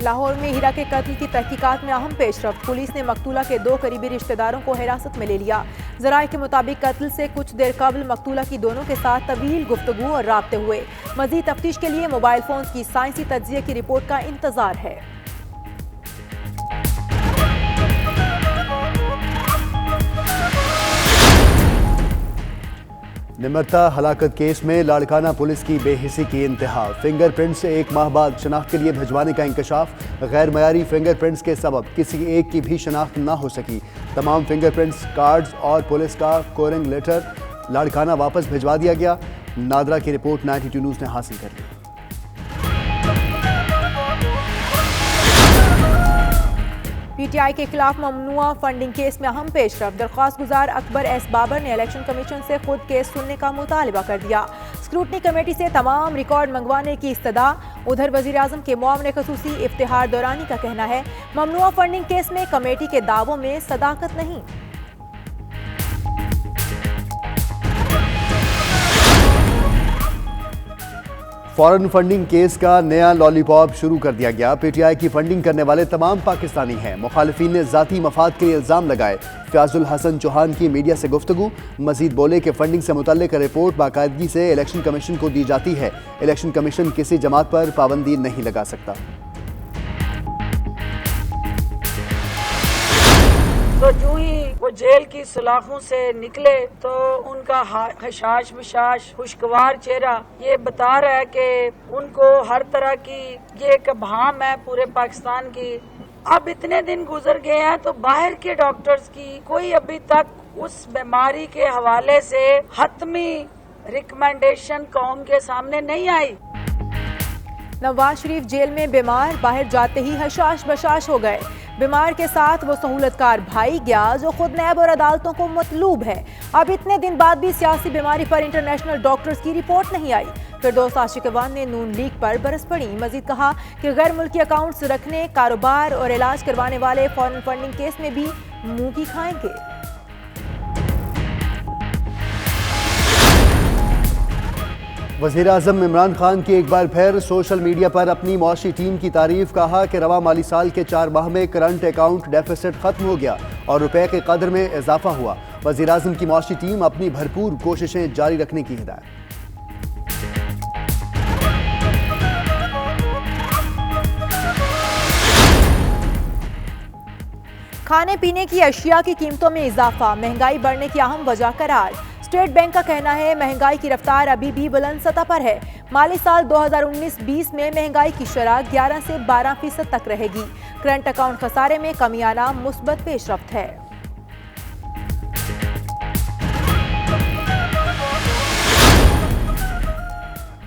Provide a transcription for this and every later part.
लाहौर में हीरा के कत्ल की तहकीकात में अहम पेशरफ्त। पुलिस ने मकतूला के 2 करीबी रिश्तेदारों को हिरासत में ले लिया। ज़राए के मुताबिक कत्ल से कुछ देर कबल मकतूला की दोनों के साथ तवील गुफ्तगू और राब्ते हुए। मजीद तफ्तीश के लिए मोबाइल फोन की साइंसी तज्जिया की रिपोर्ट का इंतजार है। निमरता हलाकत केस में लाड़काना पुलिस की बेहिसी की इंतहा। फिंगरप्रिंट से 1 माह बाद शनाख्त के लिए भिजवाने का इंकशाफ। गैर मयारी फिंगरप्रिंट्स के सबब किसी एक की भी शनाख्त ना हो सकी। तमाम फिंगरप्रिंट्स, कार्ड्स और पुलिस का कोरिंग लेटर लाड़काना वापस भिजवा दिया गया। नादरा की रिपोर्ट 92 न्यूज़ ने हासिल कर ली। पीटीआई के खिलाफ ममनुआ फंडिंग केस में अहम पेशरफ्त। दरख्वास्त गुजार अकबर एस बाबर ने इलेक्शन कमीशन से खुद केस सुनने का मुतालबा कर दिया। स्क्रूटनी कमेटी से तमाम रिकॉर्ड मंगवाने की इस्तदा। उधर वजीर आजम के मुआविन खसूसी इफ्तिहार दौरानी का कहना है ममनुआ फंडिंग केस में कमेटी के दावों में सदाकत नहीं। फॉरेन फंडिंग केस का नया लॉलीपॉप शुरू कर दिया गया। पीटीआई की फंडिंग करने वाले तमाम पाकिस्तानी हैं। मुखालिफिन ने जाती मफाद के लिए इल्जाम लगाए। फयाजुल हसन चौहान की मीडिया से गुफ्तगू। मजीद बोले कि फंडिंग से मुतल्लिक रिपोर्ट बाकायदगी से इलेक्शन कमीशन को दी जाती है। इलेक्शन कमीशन किसी जमात पर पाबंदी नहीं लगा सकता। तो जो ही वो जेल की सलाखों से निकले तो उनका हशाश विशाश खुशगवार चेहरा ये बता रहा है कि उनको हर तरह की ये एक भाम है पूरे पाकिस्तान की। अब इतने दिन गुजर गए हैं तो बाहर के डॉक्टर्स की कोई अभी तक उस बीमारी के हवाले से हतमी रिकमेंडेशन कौम के सामने नहीं आई। नवाज शरीफ जेल में बीमार, बाहर जाते ही हशाश बशाश हो गए। बीमार के साथ वो सहूलतकार भाई गया जो खुद नैब और अदालतों को मतलूब है। अब इतने दिन बाद भी सियासी बीमारी पर इंटरनेशनल डॉक्टर्स की रिपोर्ट नहीं आई। फिरदौस आशिकवान ने नून लीग पर बरस पड़ी। मजीद कहा कि गैर मुल्की अकाउंट्स रखने, कारोबार और इलाज करवाने वाले फॉरेन फंडिंग केस में भी मुंह की खाएंगे। वज़ीर आज़म इमरान खान की एक बार फिर सोशल मीडिया पर अपनी मुआशी टीम की तारीफ। कहा कि रवा माली साल के 4 माह में करंट अकाउंट डेफिसिट खत्म हो गया और रुपए के कदर में इजाफा हुआ। वज़ीर आज़म की मुआशी टीम अपनी भरपूर कोशिशें जारी रखने की हिदायत। खाने पीने की अशिया की कीमतों में इजाफा, महंगाई बढ़ने की अहम वजह करार। स्टेट बैंक का कहना है महंगाई की रफ्तार अभी भी बुलंद सतह पर है। माली साल 2019-20 में महंगाई की शरह 11 से 12% तक रहेगी। करंट अकाउंट खसारे में कमी आना मुस्बत पेशरफ्त है।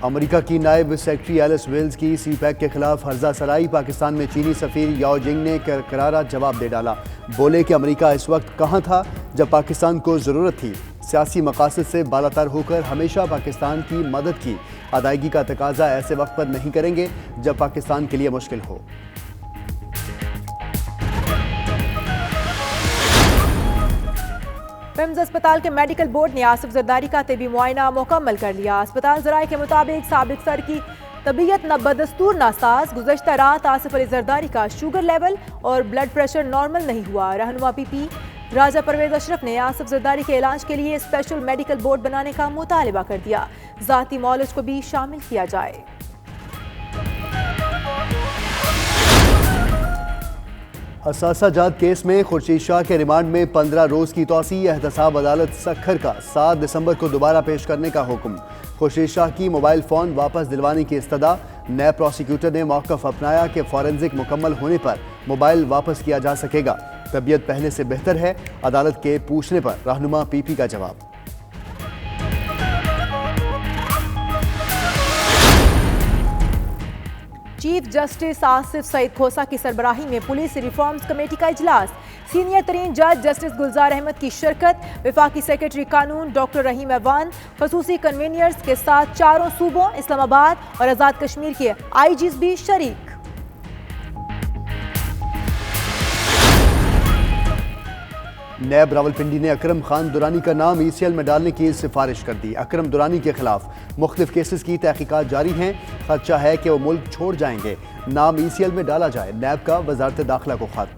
अमेरिका की नायब सेक्रेटरी एलिस वेल्स की सीपैक के खिलाफ हर्जा सराई। पाकिस्तान में चीनी सफीर याओ जिंग ने करारा जवाब दे डाला। बोले कि अमेरिका इस वक्त कहाँ था जब पाकिस्तान को ज़रूरत थी। सियासी मकासद से बालातर होकर हमेशा पाकिस्तान की मदद की। अदायगी का तकाजा ऐसे वक्त पर नहीं करेंगे जब पाकिस्तान के लिए मुश्किल हो। पिम्स अस्पताल के मेडिकल बोर्ड ने आसिफ जरदारी का तिबी मुआयना मुकम्मल कर लिया। अस्पताल ज़राए के मुताबिक साबिक सर की तबीयत न बदस्तूर नासाज। गुज़श्ता रात आसिफ अली जरदारी का शुगर लेवल और ब्लड प्रेशर नॉर्मल नहीं हुआ। रहनुमा पीपी राजा परवेज अशरफ ने आसिफ जरदारी के इलाज के लिए स्पेशल मेडिकल बोर्ड बनाने का मुतालिबा कर दिया। ज़ाती मौलज को भी शामिल किया जाए। असासाजात केस में खुर्शीद शाह के रिमांड में 15 रोज़ की तौसी। एहतसाब अदालत सखर का 7 दिसंबर को दोबारा पेश करने का हुक्म। खुर्शीद शाह की मोबाइल फ़ोन वापस दिलवाने की इस्तदा। नए प्रोसिक्यूटर ने मौक़िफ़ अपनाया कि फॉरेंसिक मुकम्मल होने पर मोबाइल वापस किया जा सकेगा। तबीयत पहले से बेहतर है। अदालत के पूछने पर रहनुमा पीपी का जवाब। चीफ जस्टिस आसिफ सईद खोसा की सरबराही में पुलिस रिफॉर्म्स कमेटी का इजलास। सीनियर तरीन जज जस्टिस गुलजार अहमद की शिरकत। वफाकी सेक्रेटरी कानून डॉक्टर रहीम ऐवान, खसूसी कन्वीनियर्स के साथ 4 सूबों इस्लामाबाद और आज़ाद कश्मीर के आईजीज भी शरीक। नैब रावलपिंडी ने अकरम खान दुरानी का नाम ECL में डालने की सिफारिश कर दी। अकरम दुरानी के खिलाफ मुख्तलिफ केसेस की तहकीकात जारी हैं। खदशा है कि वो मुल्क छोड़ जाएंगे। नाम ECL में डाला जाए, नैब का वजारत दाखिला को खत।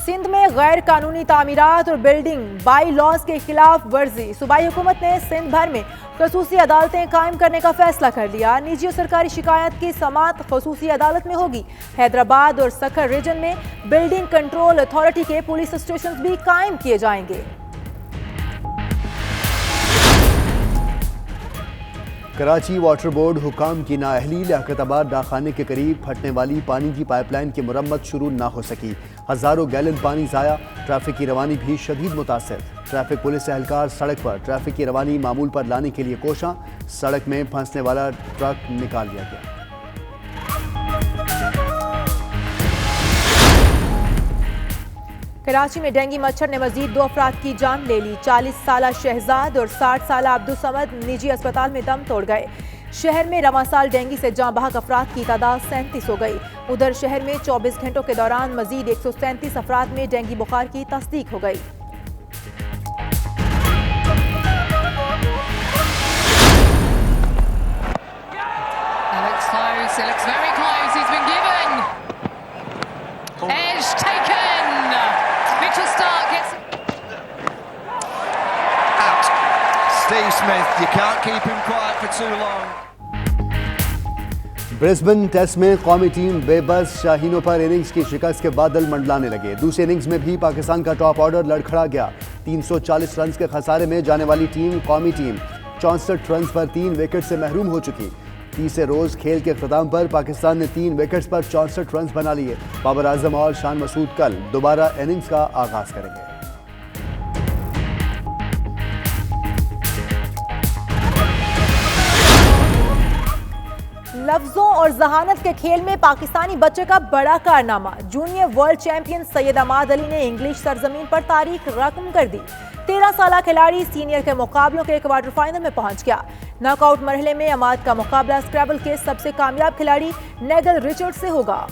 सिंध में गैर कानूनी तामीरात और बिल्डिंग बाई लॉज के खिलाफ वर्जी, सूबाई हुकूमत ने सिंध भर में खसूसी अदालतें कायम करने का फैसला कर लिया। निजी और सरकारी शिकायत की समाअत खसूसी अदालत में होगी। हैदराबाद और सखर रीजन में बिल्डिंग कंट्रोल अथॉरिटी के पुलिस स्टेशन भी कायम किए जाएंगे। कराची वाटर बोर्ड हुकाम की नाअहली, लियाकताबाद डाकखाने के करीब फटने वाली पानी की पाइपलाइन की मुरम्मत शुरू न हो सकी। हजारों गैलन पानी जाया, ट्रैफिक की रवानी भी शदीद मुतासर। ट्रैफिक पुलिस एहलकार सड़क पर ट्रैफिक की रवानी मामूल पर लाने के लिए कोशां, सड़क में फंसने वाला ट्रक निकाल लिया गया। कराची में डेंगू मच्छर ने मजीद 2 अफराद की जान ले ली। 40 साला शहजाद और 60 साला अब्दुल समद निजी अस्पताल में दम तोड़ गए। शहर में रवां साल डेंगू से जाँ बहक अफराद की तादाद 37 हो गई। उधर शहर में 24 घंटों के दौरान मजीद 137 अफराद में डेंगू बुखार की तस्दीक हो गई। Steve Smith, you can't keep him quiet for too long. Brisbane test में कौमी टीम बेबस, शाहीनों पर इनिंग्स की शिकस्त के बादल मंडलाने लगे। दूसरे इनिंग्स में भी पाकिस्तान का टॉप ऑर्डर लड़खड़ा गया। 340 रन के खसारे में जाने वाली कौमी टीम 64 रन पर 3 विकेट से महरूम हो चुकी। तीसरे रोज खेल के अख्ताम पर पाकिस्तान ने 3 विकेट्स पर 64 रन बना लिए। बाबर आजम और शान मसूद कल दोबारा इनिंग्स का आगाज करेंगे। लफ्जों और जहानत के खेल में पाकिस्तानी बच्चे का बड़ा कारनामा। Junior world champion Syed Amad Ali ने इंग्लिश सरजमीन पर तारीख रकम कर दी। 13 साला खिलाड़ी सीनियर के मुकाबलों के क्वार्टर फाइनल में पहुंच गया। नॉकआउट मरहले में अमाद का मुकाबला स्क्रैबल के सबसे कामयाब खिलाड़ी नेगल रिचर्ड से होगा।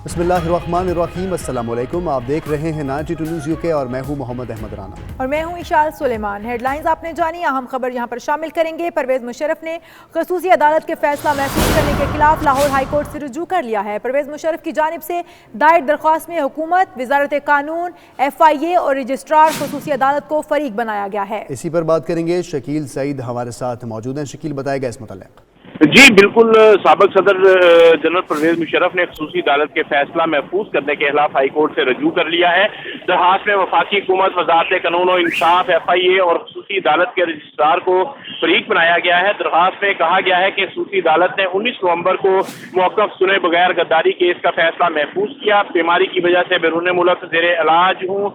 बिस्मिल्लाहिर्रहमानिर्रहीम, अस्सलाम वालेकुम। आप देख रहे हैं 92 न्यूज़ UK और मैं हूं मोहम्मद अहमद राना और मैं हूं इशाल सुलेमान। हेडलाइंस आपने जानी, अहम खबर यहां पर शामिल करेंगे। परवेज मुशर्रफ ने खसूसी अदालत के फैसला महफूज करने के खिलाफ लाहौर हाई कोर्ट से रुजू कर लिया है। परवेज मुशर्रफ की जानिब से दायर दरख्वास्त में हुकूमत, वजारत कानून, FIA और रजिस्ट्रार खसूसी अदालत को फरीक बनाया गया है। इसी पर बात करेंगे। शकील सईद हमारे साथ मौजूद हैं। शकील, बताएगा इस मुताल्लिक। जी बिल्कुल, साबिक सदर जनरल परवेज मुशर्रफ ने खसूसी अदालत के फैसला महफूज करने के खिलाफ हाई कोर्ट से रजू कर लिया है। दरखास्त में वफाकी हुकूमत, वजारत कानून और इंसाफ, FIA और खसूसी अदालत के रजिस्ट्रार को फरीक बनाया गया है। दरखास्त में कहा गया है कि खसूसी अदालत ने 19 नवंबर को मौक़िफ़ सुने बगैर गद्दारी केस का फैसला महफूज किया। बीमारी की वजह से बैरून मुल्क ज़ेरे इलाज हूँ,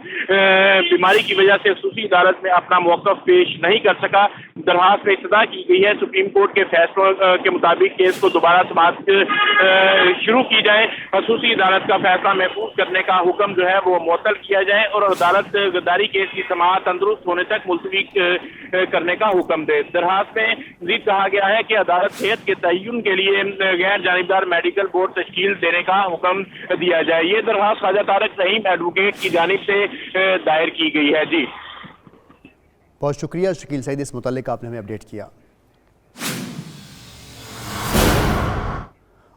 बीमारी की वजह से खसूसी अदालत में अपना मौक़िफ़ पेश नहीं कर सका। दरखास्त में इस्तदा की गई है सुप्रीम कोर्ट के फैसलों के मुताबिक केस को दोबारा समाअत शुरू की जाए। खसूसी अदालत का फैसला महफूज करने का हुक्म जो है वो मुअत्तल किया जाए और अदालत गद्दारी केस की समाअत तंदुरुस्त होने तक मुलतवी करने का हुक्म दे। दरखास्त में मज़ीद कहा गया है कि अदालत सेहत के तय्युन के लिए गैर जानिबदार मेडिकल बोर्ड तश्कील देने का हुक्म दिया जाए। ये दरखास्त ख्वाजा तारिक रहीम एडवोकेट की जानिब से दायर की गई है। जी बहुत शुक्रिया शकील सईद, इस मुताल्लिक आपने हमें अपडेट किया।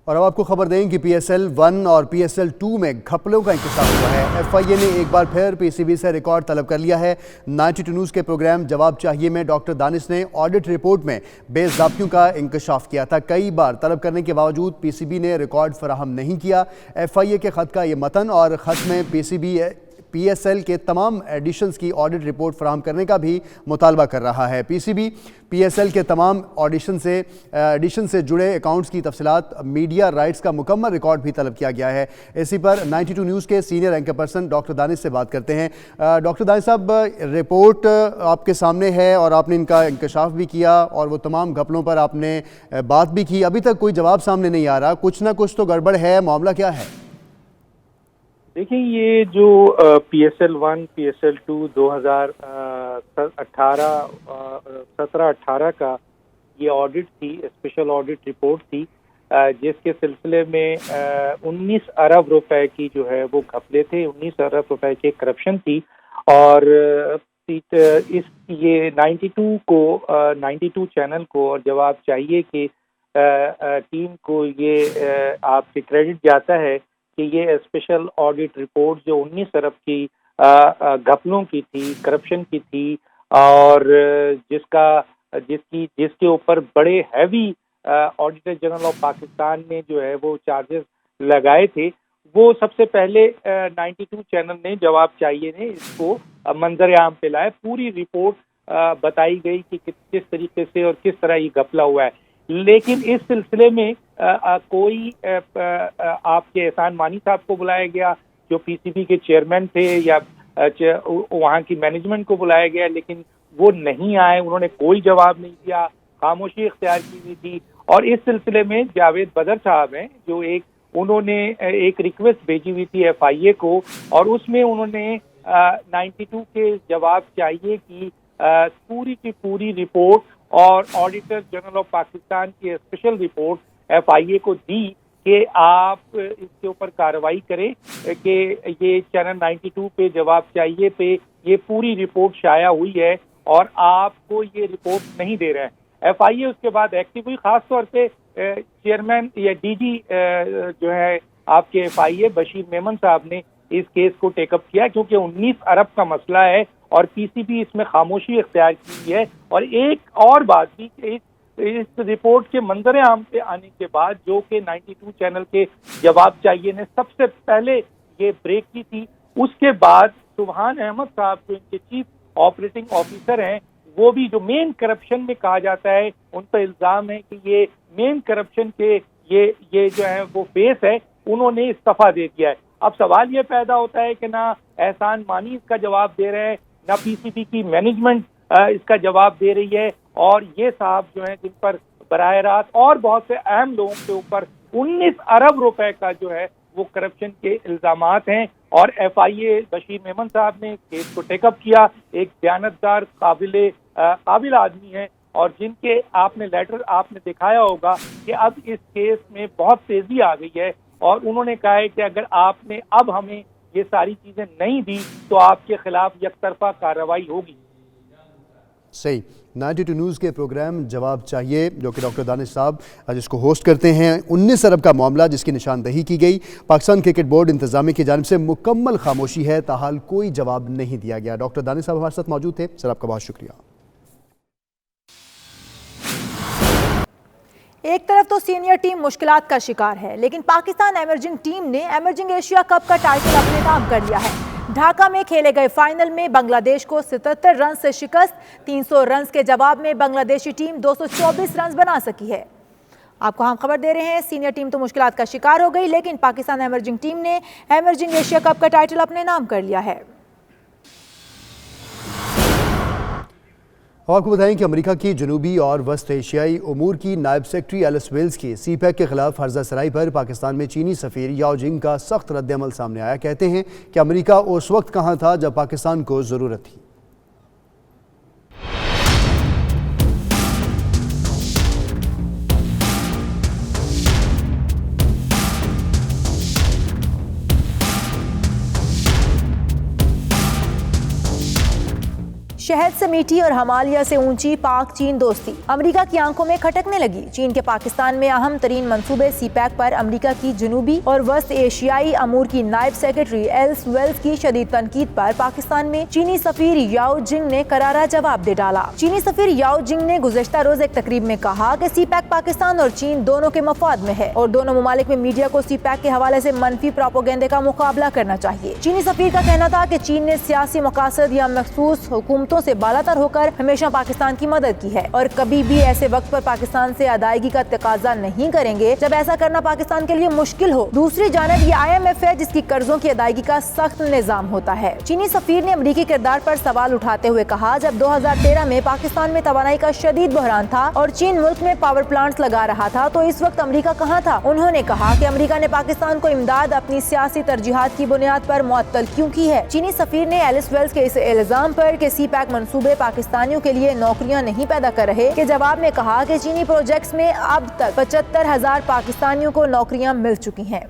और अब आपको खबर दें कि PSL 1 और PSL 2 में घपलों का इंकशाफ हुआ है। FIA ने एक बार फिर PCB से रिकॉर्ड तलब कर लिया है। 92 न्यूज़ के प्रोग्राम जवाब चाहिए में डॉक्टर दानिश ने ऑडिट रिपोर्ट में बेज़ाब्तियों का इंकशाफ किया था। कई बार तलब करने के बावजूद PCB ने रिकॉर्ड फराहम नहीं किया। FIA के ख़त का ये मतन और ख़त में PSL के तमाम एडिशंस की ऑडिट रिपोर्ट फराहम करने का भी मुतालबा कर रहा है। PCB PSL के तमाम एडिशन से जुड़े अकाउंट्स की तफसीलात, मीडिया राइट्स का मुकम्मल रिकॉर्ड भी तलब किया गया है। इसी पर 92 न्यूज़ के senior anchor person doctor Danish से बात करते हैं। डॉक्टर दानिश साहब, रिपोर्ट आपके सामने है और आपने इनका इंकशाफ भी किया और वो तमाम घपलों पर आपने बात भी की। अभी तक कोई जवाब सामने नहीं आ रहा, कुछ ना कुछ तो गड़बड़ है, मामला क्या है? देखिए, ये जो PSL 1 PSL 2 2000 17-18 का ये ऑडिट थी, स्पेशल ऑडिट रिपोर्ट थी, जिसके सिलसिले में 19 अरब रुपए की जो है वो घपले थे, 19 अरब रुपए के करप्शन थी। और ये 92 चैनल को और जवाब चाहिए कि टीम को ये आपके क्रेडिट जाता है कि ये स्पेशल ऑडिट रिपोर्ट जो 19 अरब की घपलों की थी, करप्शन की थी, और जिसके ऊपर बड़े heavy auditor general of Pakistan ने जो है वो चार्जेस लगाए थे, वो सबसे पहले 92 चैनल ने जवाब चाहिए ने इसको मंजर आम पे लाए। पूरी रिपोर्ट बताई गई कि किस तरीके से और किस तरह ये घपला हुआ है। लेकिन इस सिलसिले में कोई आपके एहसान मानी साहब को बुलाया गया जो पीसीबी के चेयरमैन थे, या वहाँ की मैनेजमेंट को बुलाया गया, लेकिन वो नहीं आए, उन्होंने कोई जवाब नहीं दिया, खामोशी इख्तियार की हुई थी। और इस सिलसिले में जावेद बदर साहब हैं जो उन्होंने एक रिक्वेस्ट भेजी हुई थी FIA को, और उसमें उन्होंने 92 के जवाब चाहिए कि पूरी की पूरी रिपोर्ट और ऑडिटर जनरल ऑफ पाकिस्तान की स्पेशल रिपोर्ट FIA को दी कि आप इसके ऊपर कार्रवाई करें कि ये चैनल 92 पे जवाब चाहिए पे ये पूरी रिपोर्ट शाया हुई है और आपको ये रिपोर्ट नहीं दे रहे हैं। FIA उसके बाद एक्टिव हुई, खास तौर पे चेयरमैन या DG जो है आपके FIA बशीर मेमन साहब ने इस केस को टेकअप किया, क्योंकि 19 अरब का मसला है और PCB इसमें खामोशी इख्तियार की है। और एक और बात भी, इस रिपोर्ट के मंजर आम पे आने के बाद जो कि 92 चैनल के जवाब चाहिए ने सबसे पहले ये ब्रेक की थी, उसके बाद सुभान अहमद साहब जो इनके चीफ ऑपरेटिंग ऑफिसर हैं, वो भी जो मेन करप्शन में कहा जाता है, उन पर इल्जाम है कि ये मेन करप्शन के ये जो है वो फेस है, उन्होंने इस्तीफा दे दिया है। अब सवाल ये पैदा होता है कि ना एहसान मानी इसका जवाब दे रहे हैं, ना PCB की मैनेजमेंट इसका जवाब दे रही है, और ये साहब जो हैं जिन पर बराह रास्त और बहुत से अहम लोगों के ऊपर 19 अरब रुपए का जो है वो करप्शन के इल्जामात हैं। और FIA बशीर मेमन साहब ने केस को टेकअप किया, एक दयानतदार काबिल आदमी है, और जिनके आपने लेटर आपने दिखाया होगा कि अब इस केस में बहुत तेजी आ गई है, और उन्होंने कहा है कि अगर आपने अब हमें ये सारी चीजें नहीं दी तो आपके खिलाफ यकतरफा कार्रवाई होगी। सही। 92 न्यूज़ के प्रोग्राम जवाब चाहिए जो कि डॉक्टर दानिश साहब जिसको होस्ट करते हैं, 19 अरब का मामला जिसकी निशानदही की गई, पाकिस्तान क्रिकेट बोर्ड इंतजामिया की जानिब से मुकम्मल खामोशी है, ताहाल कोई जवाब नहीं दिया गया। डॉक्टर दानिश साहब हमारे साथ मौजूद थे, सर आपका बहुत शुक्रिया। एक तरफ तो सीनियर टीम मुश्किलात का शिकार है, लेकिन पाकिस्तान एमर्जिंग टीम ने एमर्जिंग एशिया कप का टाइटल अपने नाम कर लिया है। ढाका में खेले गए फाइनल में बांग्लादेश को 77 रन से शिकस्त, 300 रन के जवाब में बांग्लादेशी टीम 224 रन बना सकी है। आपको हम खबर दे रहे हैं, सीनियर टीम तो मुश्किलात का शिकार हो गई, लेकिन पाकिस्तान एमर्जिंग टीम ने एमर्जिंग एशिया कप का टाइटल अपने नाम कर लिया है। और आपको बताएं कि अमेरिका की जनूबी और वस्त एशियाई उमूर की नायब सेक्रेटरी एलिस वेल्स की CPEC के खिलाफ हर्जा सराई पर पाकिस्तान में चीनी सफ़ीर याओ जिंग का सख्त रद्दअमल सामने आया। कहते हैं कि अमेरिका उस वक्त कहाँ था जब पाकिस्तान को ज़रूरत थी। शहद से मीठी और हिमालय से ऊंची पाक चीन दोस्ती अमेरिका की आंखों में खटकने लगी। चीन के पाकिस्तान में अहम तरीन मंसूबे CPEC पर अमेरिका की जनूबी और वस्त एशियाई अमूर की नायब सेक्रेटरी एलिस वेल्स की शदीद तनकीद पर पाकिस्तान में चीनी सफीर याओ जिंग ने करारा जवाब दे डाला। चीनी सफीर याओ जिंग ने गुज़श्ता रोज एक तकरीब में कहा कि CPEC पाकिस्तान और चीन दोनों के मफाद में है और दोनों ममालिक में मीडिया को CPEC के हवाले से मनफी प्रोपेगेंडे का मुकाबला करना चाहिए। चीनी सफीर का कहना था कि चीन ने सियासी मकासद या मखसूस हुकूमतों से बालातर होकर हमेशा पाकिस्तान की मदद की है और कभी भी ऐसे वक्त पर पाकिस्तान से अदायगी का तकाजा नहीं करेंगे जब ऐसा करना पाकिस्तान के लिए मुश्किल हो। दूसरी जानब ये IMF है जिसकी कर्जों की अदायगी का सख्त निजाम होता है। चीनी सफीर ने अमरीकी किरदार पर सवाल उठाते हुए कहा, जब 2013 में पाकिस्तान में तवानाई का शदीद बहरान था और चीन मुल्क में पावर प्लांट्स लगा रहा था तो इस वक्त अमरीका कहाँ था। उन्होंने कहा कि अमरीका ने पाकिस्तान को इमदाद अपनी सियासी तरजीहात की बुनियाद पर मुअत्तल क्यों की है। चीनी सफीर ने एलिस वेल्स के इस इल्जाम पर कि CPEC पैक मंसूबे पाकिस्तानियों के लिए नौकरियां नहीं पैदा कर रहे, के जवाब में कहा कि चीनी प्रोजेक्ट्स में अब तक 75,000 पाकिस्तानियों को नौकरियां मिल चुकी हैं।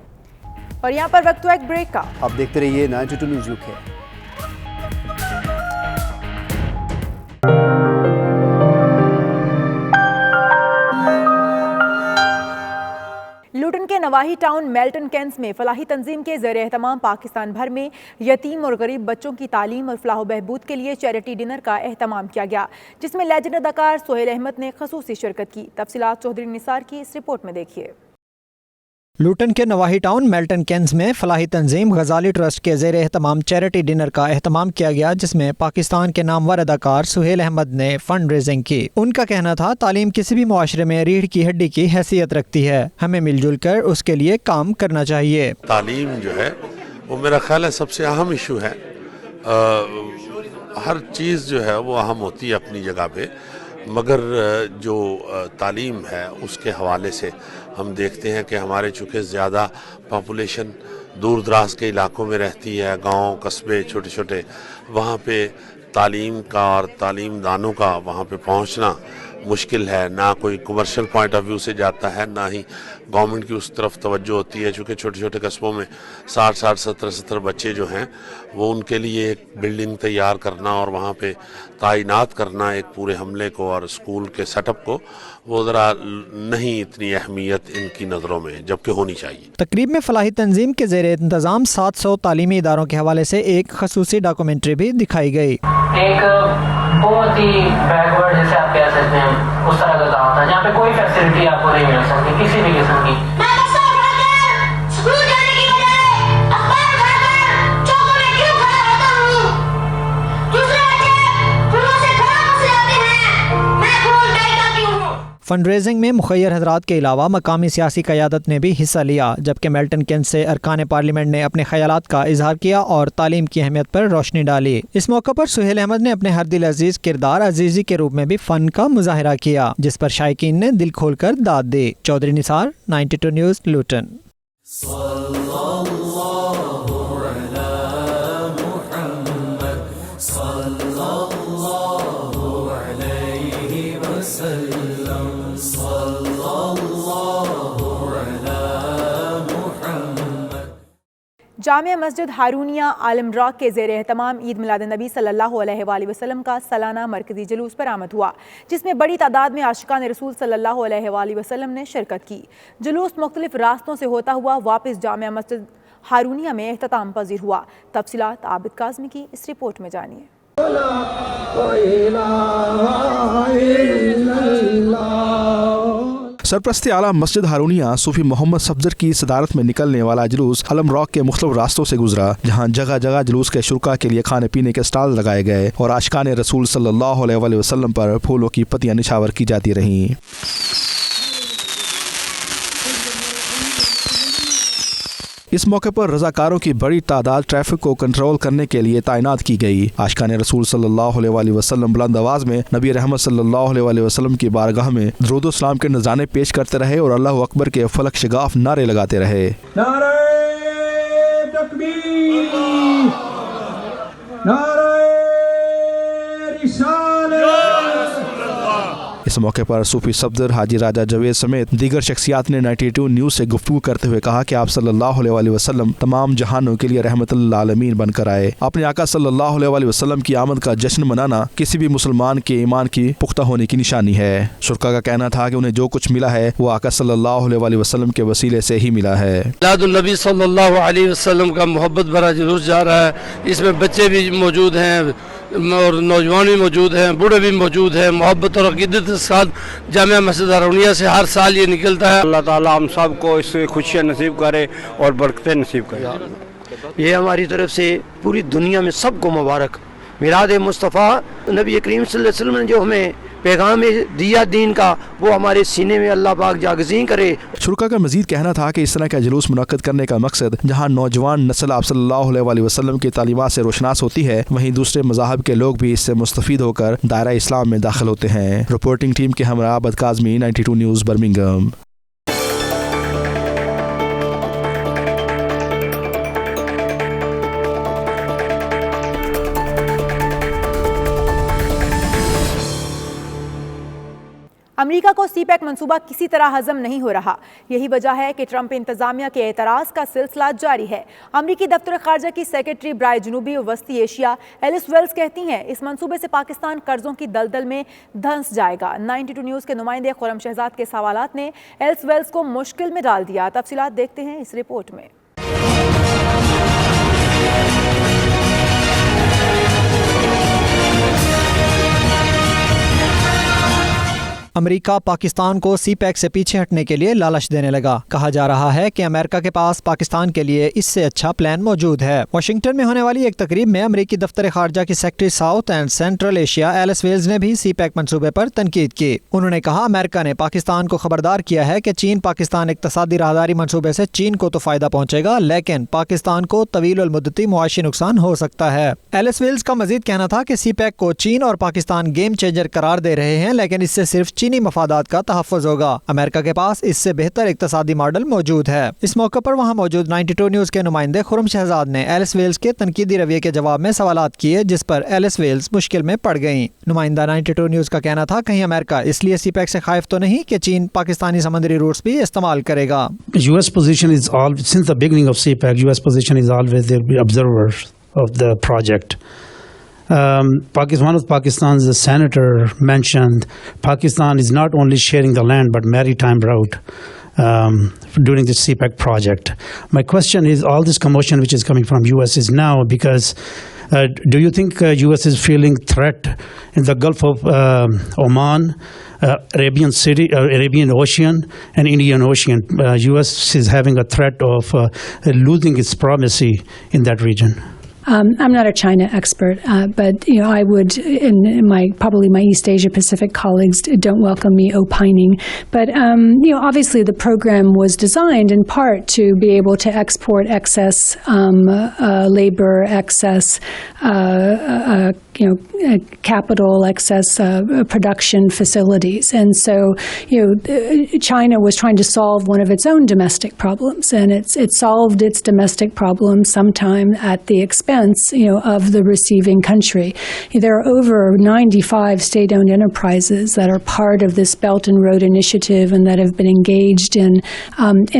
और यहाँ पर वक्त हुआ एक ब्रेक का। अब देखते रहिए 92 न्यूज़ UK। लुटन के नवाही टाउन मेल्टन केंस में फलाही तंजीम के ज़ेर एहतमाम पाकिस्तान भर में यतीम और गरीब बच्चों की तालीम और फलाह बहबूद के लिए चैरिटी डिनर का एहतमाम किया गया, जिसमें लेजेंड अदाकार सोहेल अहमद ने खसूसी शिरकत की। तफसीलात चौधरी निसार की इस रिपोर्ट में देखिए। लुटन के नवाही टाउन मेल्टन केंस में फलाही तंजीम गजाली ट्रस्ट के ज़ेर एहतमाम चैरिटी डिनर का एहतमाम किया गया, जिसमें पाकिस्तान के नामवर अदाकार सोहेल अहमद ने फंड रेजिंग की। उनका कहना था, तालीम किसी भी मुआशरे में रीढ़ की हड्डी की हैसियत रखती है, हमें मिलजुल कर उसके लिए काम करना चाहिए। तालीम जो है वो मेरा ख्याल है सबसे अहम इशू है। हर चीज़ जो है वो अहम होती है अपनी जगह पे, मगर जो तालीम है उसके हवाले से हम देखते हैं कि हमारे चूँकि ज़्यादा पॉपुलेशन दूर दराज के इलाकों में रहती है, गांव कस्बे छोटे छोटे, वहाँ पे तालीम का और तालीम दानों का वहाँ पे पहुँचना मुश्किल है। ना कोई कमर्शियल पॉइंट ऑफ व्यू से जाता है, ना ही गवर्नमेंट की उस तरफ तवज्जो होती है। चूँकि छोटे छोटे कस्बों में 60-60, 70-70 बच्चे जो हैं वो उनके लिए एक बिल्डिंग तैयार करना और वहाँ पे तैनात करना एक पूरे हमले को और स्कूल के सेटअप को, वो ज़रा नहीं इतनी अहमियत इनकी नज़रों में, जबकि होनी चाहिए। तकरीब में फलाही तंजीम के ज़ेर इंतज़ाम 700 तालीमी इदारों के हवाले से एक खसूसी डॉक्यूमेंट्री भी दिखाई गई। एक बहुत ही बैकवर्ड जैसे आप कह सकते हैं उस तरह का गाँव था, जहाँ पे कोई फैसिलिटी आपको नहीं मिल सकती किसी भी किस्म की। फंड रेजिंग में मुखय्यर हजरात के अलावा मकामी सियासी क़यादत ने भी हिस्सा लिया, जबकि मेल्टन केंस से अरकान पार्लियामेंट ने अपने ख्यालात का इजहार किया और तालीम की अहमियत पर रोशनी डाली। इस मौके पर सोहेल अहमद ने अपने हर दिल अजीज किरदार अजीजी के रूप में भी फ़न का मुजाहरा किया, जिस पर शायकीन ने दिल खोल कर दाद दी। चौधरी निसार, 92 न्यूज़, लुटन। जामिया मस्जिद हारूनिया आलम रॉक के ज़ेर एहतमाम ईद मिलाद नबी सल्लल्लाहु अलैहि वसल्लम का सालाना मरकज़ी जुलूस बरामद हुआ, जिसमें बड़ी तादाद में आशिकान रसूल सल्लल्लाहु अलैहि वसल्लम ने शिरकत की। जुलूस मुख्तलिफ रास्तों से होता हुआ वापस जामिया मस्जिद हारूनिया में इख्तिताम पजीर हुआ। तफसीलात आबिद काज़मी की इस रिपोर्ट में जानिए। सरपरस्ती आला मस्जिद हारूनिया सूफी मोहम्मद सफदर की सदारत में निकलने वाला जुलूस अलम रॉक के मुख्तलिफ रास्तों से गुजरा, जहाँ जगह जगह जुलूस के शुरका के लिए खाने पीने के स्टॉल लगाए गए और आशिकान रसूल सल्लल्लाहु अलैहि वसल्लम पर फूलों की पत्तियां निछावर की जाती रहीं। इस मौके पर रज़ाकारों की बड़ी तादाद ट्रैफिक को कंट्रोल करने के लिए तैनात की गई। आशिकान रसूल सल्लल्लाहु अलैहि वसल्लम बुलंद आवाज में नबी रहमत सल्लल्लाहु अलैहि वसल्लम की बारगाह में दरूद सलाम के नज़ारे पेश करते रहे और अल्लाह अकबर के फलक शगाफ नारे लगाते रहे। नारे तकबीर, नारे रिसालत। इस मौके पर सूफी सफदर हाजी राजा जवेद समेत दीगर शख्सियात ने 92 न्यूज़ से गुफ्तगू करते हुए कहा कि आप सल्लल्लाहु अलैहि वसल्लम तमाम जहानों के लिए रहमतुल आलमीन बनकर आए। अपने आका सल्लल्लाहु अलैहि वसल्लम की आमद का जश्न मनाना किसी भी मुसलमान के ईमान की पुख्ता होने की निशानी है। शुरका का कहना था कि उन्हें जो कुछ मिला है वो आका सल्लल्लाहु अलैहि वसल्लम के वसीले से ही मिला है। नबी सल्लल्लाहु अलैहि वसल्लम का मोहब्बत भरा जुलूस जा रहा है। इसमें बच्चे भी मौजूद हैं और नौजवान भी मौजूद हैं, बूढ़े भी मौजूद हैं। मोहब्बत और अकीदत के साथ जामिया मस्जिद हारूनिया से हर साल ये निकलता है। अल्लाह ताला हम सब को इससे खुशियाँ नसीब करे और बरकतें नसीब करे। ये हमारी तरफ से पूरी दुनिया में सबको मुबारक। मिलाद मुस्तफ़ा नबी करीम सल्लल्लाहु अलैहि वसल्लम ने जो हमें पैगाम दिया दीन का, वो हमारे सीने में अल्लाह पाक जागज़ीं करे। शुरका का मजीद कहना था कि इस तरह का जुलूस मुनक्कद करने का मकसद जहाँ नौजवान नस्ल आप सल्लल्लाहु अलैहि वसल्लम की तालीमात से रोशनास होती है, वहीं दूसरे मज़ाहब के लोग भी इससे मुस्तफ़ीद होकर दायरा इस्लाम में दाखिल होते हैं। रिपोर्टिंग टीम के हमरा Abid Kazmi, 92 news, Birmingham. America को सीपैक मंसूबा किसी तरह हजम नहीं हो रहा। यही वजह है कि ट्रंप इंतजामिया के एतराज़ का सिलसिला जारी है। अमेरिकी दफ्तर ख़ारजा की सेक्रेटरी बराए जनूबी और वस्ती एशिया एलिस वेल्स कहती हैं इस मंसूबे से पाकिस्तान कर्जों की दलदल में धंस जाएगा। 92 न्यूज़ के नुमाइंदे खुरम शहजाद के सवालात ने एलिस वेल्स को मुश्किल में डाल दिया। तफसीलात देखते हैं इस रिपोर्ट में। अमेरिका पाकिस्तान को सीपैक से पीछे हटने के लिए लालच देने लगा। कहा जा रहा है कि अमेरिका के पास पाकिस्तान के लिए इससे अच्छा प्लान मौजूद है। वाशिंगटन में होने वाली एक तकरीब में अमेरिकी दफ्तर खारजा की secretary south and central Asia Alice Wells ने भी सीपैक मंसूबे पर तनकीद की। उन्होंने कहा अमेरिका ने पाकिस्तान को खबरदार किया है कि चीन पाकिस्तान इक्तसादी राहदारी मंसूबे से चीन को तो फायदा पहुंचेगा, लेकिन पाकिस्तान को तवील उल मुद्दती मुआशी नुकसान हो सकता है। एलिस वेल्स का मजीद कहना था कि सीपैक को चीन और पाकिस्तान गेम चेंजर करार दे रहे हैं, लेकिन इससे सिर्फ चीनी मफादात का तहफ़्फ़ुज़ होगा। अमेरिका के पास इससे बेहतर इक्तसादी मॉडल मौजूद है। इस मौके पर वहाँ मौजूद 92 न्यूज़ के नुमाइंदे खुरम शहजाद ने एलिस वेल्स के तनकीदी रवैये के जवाब में सवालात किए, जिस पर एलिस वेल्स मुश्किल में पड़ गईं। नुमाइंदा 92 न्यूज़ का कहना था कहीं अमेरिका इसलिए सीपैक से खाइफ तो नहीं कि चीन पाकिस्तानी समुद्री रूट्स भी इस्तेमाल करेगा। US position is all since the beginning of CPEC. US position is always the observers of the project. One of Pakistan's senator mentioned Pakistan is not only sharing the land but maritime route during the CPEC project. My question is, all this commotion which is coming from US is now because do you think US is feeling threat in the Gulf of Oman, Arabian Ocean and Indian Ocean? US is having a threat of losing its primacy in that region. I'm not a China expert, but I would, probably my East Asia Pacific colleagues don't welcome me opining. But obviously the program was designed in part to be able to export excess labor, excess capital, excess production facilities, and so China was trying to solve one of its own domestic problems, and it solved its domestic problems sometime at the expense of the receiving country. There are over 95 state-owned enterprises that are part of this Belt and Road Initiative and that have been engaged in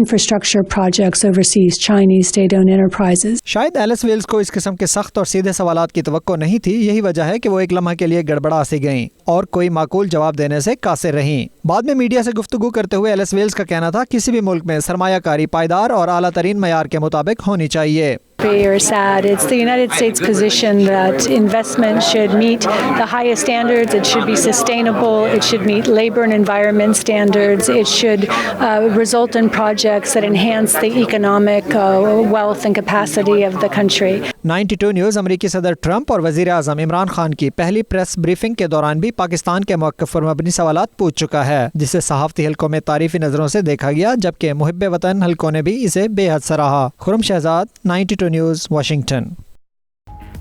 infrastructure projects overseas, Chinese state-owned enterprises. शायद Alice Wales को इस किस्म के सख्त और सीधे सवालात की तवक्को नहीं थी। यही वजह है कि वो एक लम्हा के लिए गड़बड़ा सी गईं और कोई माकूल जवाब देने से कासिर रहीं। बाद में मीडिया से गुफ्तगू करते हुए एलिस वेल्स का कहना था किसी भी मुल्क में सरमायाकारी पायदार और आला तरीन मयार के मुताबिक होनी चाहिए। Or sad. It's the United States position that investment should meet the highest standards. It should be sustainable. It should meet labor and environment standards. It should result in projects that enhance the economic wealth and capacity of the country. 92 news अमेरिकी सदर Trump और वज़ीर आज़म इमरान खान की पहली press briefing के दौरान भी पाकिस्तान के मौक़िफ़ पर मबनी सवालात पूछ चुका है, जिसे सहाफ़ती हलकों में तारीफ़ी नज़रों से देखा गया, जबकि मुहिब्बे वतन हलकों ने भी इसे बेहद सराहा। Khurram Shahzad, 92 news, Washington.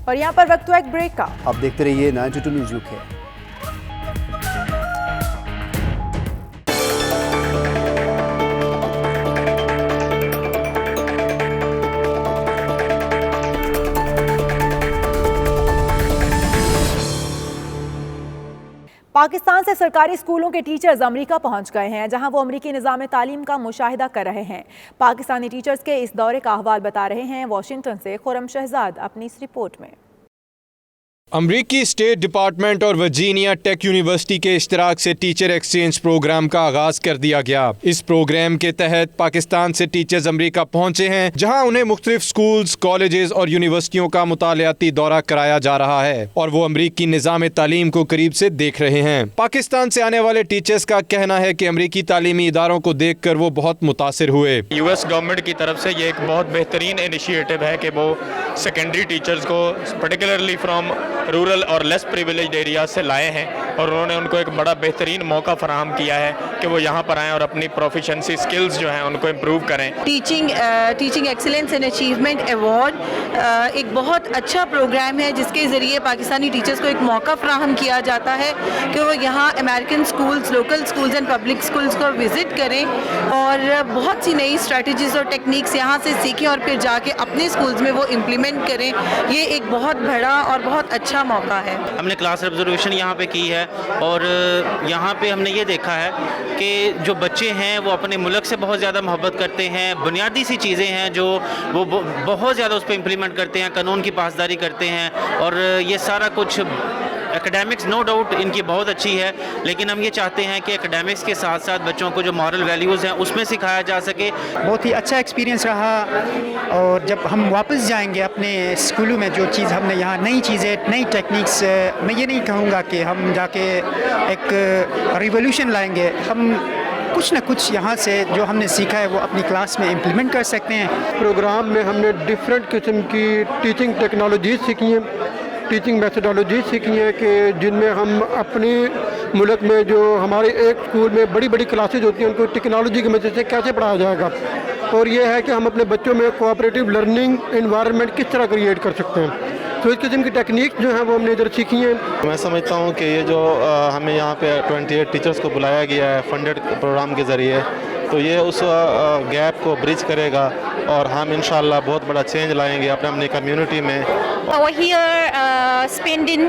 और यहाँ पर वक्त हुआ एक ब्रेक का। आप देखते रहिए 92 न्यूज़ यूके। पाकिस्तान से सरकारी स्कूलों के टीचर्स अमेरिका पहुंच गए हैं, जहां वो अमेरिकी निज़ाम तालीम का मुशाहिदा कर रहे हैं। पाकिस्तानी टीचर्स के इस दौरे का अहवाल बता रहे हैं वाशिंगटन से खुरम शहजाद अपनी इस रिपोर्ट में। अमरीकी स्टेट डिपार्टमेंट और वर्जीनिया टेक यूनिवर्सिटी के इश्तराक से टीचर एक्सचेंज प्रोग्राम का आगाज कर दिया गया। इस प्रोग्राम के तहत पाकिस्तान से टीचर्स अमरीका पहुंचे हैं, जहां उन्हें मुख्तलिफ स्कूल्स, कॉलेजेस और यूनिवर्सिटियों का मुतालियाती दौरा कराया जा रहा है और वो अमरीकी निज़ाम तालीम को करीब से देख रहे हैं। पाकिस्तान से आने वाले टीचर्स का कहना है कि अमरीकी तालीमी इदारों को देख कर वो बहुत मुतासिर हुए। US गवर्नमेंट की तरफ से ये एक बहुत बेहतरीन इनिशिएटिव है कि वो सेकेंडरी टीचर्स को पर्टिकुलरली फ्राम रूरल और लेस प्रिविलेज्ड एरिया से लाए हैं और उन्होंने उनको एक बड़ा बेहतरीन मौका फराहम किया है कि वो यहाँ पर आएँ और अपनी प्रोफिशेंसी स्किल्स जो हैं उनको इम्प्रूव करें। Teaching excellence and achievement award एक बहुत अच्छा प्रोग्राम है, जिसके ज़रिए पाकिस्तानी टीचर्स को एक मौका फराहम किया जाता है कि वो यहाँ American schools, local schools and public schools को विज़िट करें और बहुत सी नई स्ट्रेटजीज़ और टेक्निक्स यहाँ से सीखें और फिर जाके अपने स्कूल्स में वो इम्प्लीमेंट करें। ये एक बहुत बड़ा और बहुत अच्छा मौका है। हमने क्लास ऑब्जर्वेशन यहाँ पे की है है। और यहाँ पे हमने ये देखा है कि जो बच्चे हैं वो अपने मुल्क से बहुत ज़्यादा मोहब्बत करते हैं। बुनियादी सी चीज़ें हैं जो वो बहुत ज़्यादा उस पर इम्प्लीमेंट करते हैं, कानून की पासदारी करते हैं। और ये सारा कुछ एकेडमिक्स नो डाउट इनकी बहुत अच्छी है, लेकिन हम ये चाहते हैं कि एकेडमिक्स के साथ साथ बच्चों को जो मॉरल वैल्यूज़ हैं उसमें सिखाया जा सके। बहुत ही अच्छा एक्सपीरियंस रहा। और जब हम वापस जाएंगे अपने स्कूलों में, जो चीज़ हमने यहाँ नई चीज़ें, नई टेक्निक्स, मैं ये नहीं कहूँगा कि हम जाके एक रिवोल्यूशन लाएंगे, हम कुछ ना कुछ यहाँ से जो हमने सीखा है वो अपनी क्लास में इम्प्लीमेंट कर सकते हैं। प्रोग्राम में हमने डिफरेंट किस्म की टीचिंग टेक्नोलॉजीज सीखी हैं, टीचिंग मेथडोलॉजी सीखी है कि जिनमें हम अपनी मुल्क में जो हमारे एक स्कूल में बड़ी बड़ी क्लासेज होती हैं उनको टेक्नोलॉजी की मदद से कैसे पढ़ाया जाएगा। और ये है कि हम अपने बच्चों में कोऑपरेटिव लर्निंग एनवायरनमेंट किस तरह क्रिएट कर सकते हैं। तो इस किस्म की टेक्निक जो है वो हमने इधर सीखी हैं। मैं समझता हूँ कि ये जो हमें यहाँ पे 28 टीचर्स को बुलाया गया है फंडेड प्रोग्राम के ज़रिए, तो ये उस गैप को ब्रिज करेगा और हम इंशाल्लाह बहुत बड़ा चेंज लाएंगे अपनी कम्युनिटी में। Over here, spending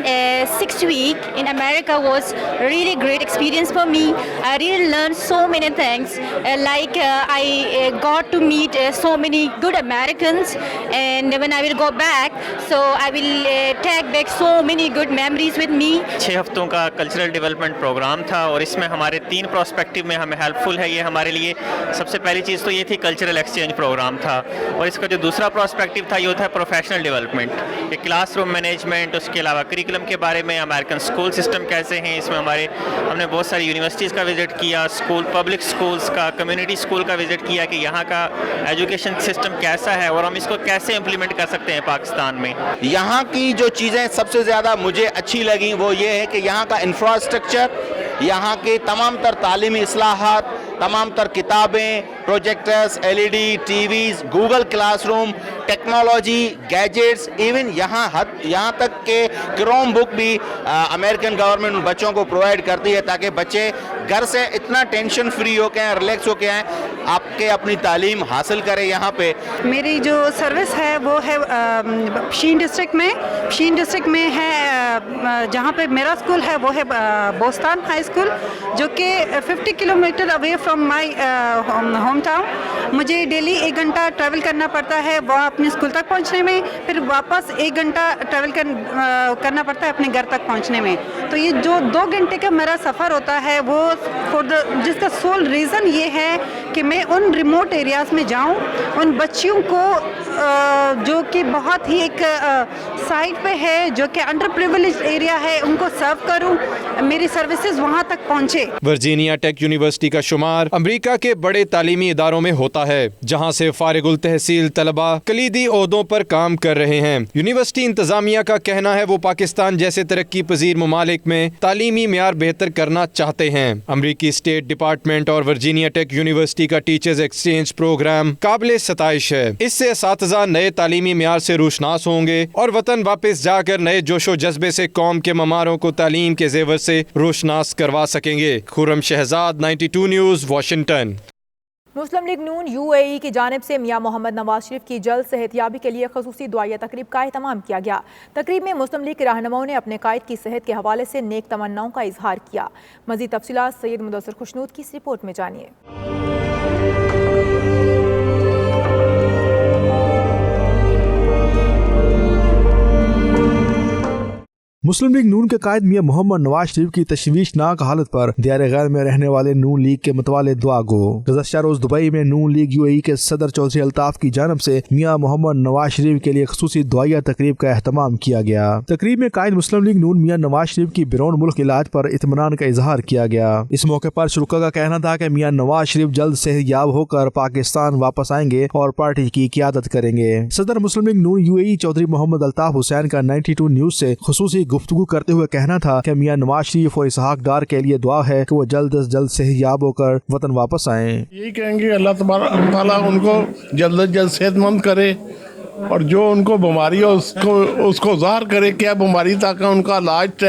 6 weeks in America was really great experience for me. I really learned so many things. I got to meet so many good Americans, and when I will go back, so I will take back so many good memories with me. 6 हफ्तों का cultural development programme था और इसमें हमारे 3 prospective में हमें helpful है ये हमारे लिए। सबसे पहली चीज़ तो ये थी कल्चरल एक्सचेंज प्रोग्राम था, और इसका जो दूसरा प्रोस्पेक्टिव था ये होता है प्रोफेशनल डेवलपमेंट, ये क्लासरूम मैनेजमेंट, उसके अलावा करिकुलम के बारे में, अमेरिकन स्कूल सिस्टम कैसे हैं। इसमें हमने बहुत सारी यूनिवर्सिटीज़ का विज़िट किया, स्कूल, पब्लिक स्कूल्स का, कम्युनिटी स्कूल का विज़िट किया कि यहाँ का एजुकेशन सिस्टम कैसा है और हम इसको कैसे इम्प्लीमेंट कर सकते हैं पाकिस्तान में। यहाँ की जो चीज़ें सबसे ज़्यादा मुझे अच्छी लगी वो ये है कि यहाँ का इंफ्रास्ट्रक्चर, यहाँ के तमाम तर तालीमी इस्लाहात, तमाम तर किताबें, projectors, LED TVs, Google classroom, technology, gadgets, even यहाँ तक के क्रोम बुक भी अमेरिकन गवर्नमेंट बच्चों को प्रोवाइड करती है ताकि बच्चे घर से इतना टेंशन फ्री होके आए, रिलैक्स होके आए, आपके अपनी तालीम हासिल करें यहाँ पे। मेरी जो सर्विस है वो है शीन डिस्ट्रिक्ट में है, जहाँ पे मेरा स्कूल है वो है बोस्तान हाई स्कूल, जो कि 50 kilometre away from my home town. मुझे डेली 1 घंटा ट्रैवल करना पड़ता है वहाँ अपने स्कूल तक पहुँचने में, फिर वापस 1 घंटा ट्रैवल करना पड़ता है अपने घर तक पहुँचने में। तो ये जो 2 घंटे का मेरा सफ़र होता है वो जिसका सोल रीज़न ये है कि मैं उन रिमोट एरियाज़ में जाऊँ, उन बच्चियों को जो कि बहुत ही एक साइड पे है, जो कि अंडर प्रिविलेज्ड एरिया है, उनको सर्व करूँ, मेरी सर्विसेज वहाँ तक पहुँचे। वर्जीनिया टेक यूनिवर्सिटी का शुमार अमेरिका के बड़े तालीमी इदारों में होता है, जहाँ से फारिगुल तहसील तलबा कलीदी ओहदों पर काम कर रहे हैं। यूनिवर्सिटी इंतजामिया का कहना है वो पाकिस्तान जैसे तरक्की पजीर ममालिक में तालीमी मेयार बेहतर करना चाहते हैं। अमरीकी स्टेट डिपार्टमेंट और वर्जीनिया टेक यूनिवर्सिटी का टीचर्स एक्सचेंज प्रोग्राम काबिल सताइश है। इससे असातिज़ा नए तालीमी मेयार से रोशनास होंगे और वतन वापस जाकर नए जोशो जज्बे से कौम के ममारों को तालीम के जेवर से रोशनास करवा सकेंगे। Khurram Shahzad, 92 news, Washington. Muslim League Noon UAE की जानिब से मियां मोहम्मद नवाज शरीफ की जल्द सेहतयाबी के लिए खसूसी दुआया तकरीब का एहतमाम किया गया। तकरीब में मुस्लिम लीग के रहनुमाओं ने अपने कायद की सेहत के हवाले से नेक तमन्नाओं का इजहार किया। मज़ीद तफसीलात सैयद मुदस्सिर खुशनूद की इस रिपोर्ट में जानिए। मुस्लिम लीग नून के कायद मियां मोहम्मद नवाज शरीफ की तशवीशनाक हालत पर दियार गैर में रहने वाले नून लीग के मतवाले दुआ गो। गुज़श्ता रोज दुबई में नून लीग UAE के सदर चौधरी अल्ताफ की जानब से मियां मोहम्मद नवाज शरीफ के लिए खसूसी दुआया तकरीब का एहतमाम किया गया। तकरीब में कायद मुस्लिम लीग नून मियां नवाज शरीफ की बैरून मुल्क इलाज पर इत्मीनान का इजहार किया गया। इस मौके पर शुरा का कहना था कि मियां नवाज शरीफ जल्द सेहतयाब होकर पाकिस्तान वापस आएंगे और पार्टी की क़ियादत करेंगे। सदर मुस्लिम लीग नून UAE चौधरी मोहम्मद अल्ताफ हुसैन का 92 न्यूज से खुसूसी गुफ्तगू करते हुए कहना था कि मियां नवाज शरीफ और इसहाक डार के लिए दुआ है कि वो जल्द से जल्द सेहतयाब होकर वतन वापस आएं। यही कहेंगे अल्लाह ताला उनको जल्द से जल्द सेहतमंद करे और जो उनको बीमारी है उसको ज़ाहिर करे क्या बीमारी, ताकि उनका इलाज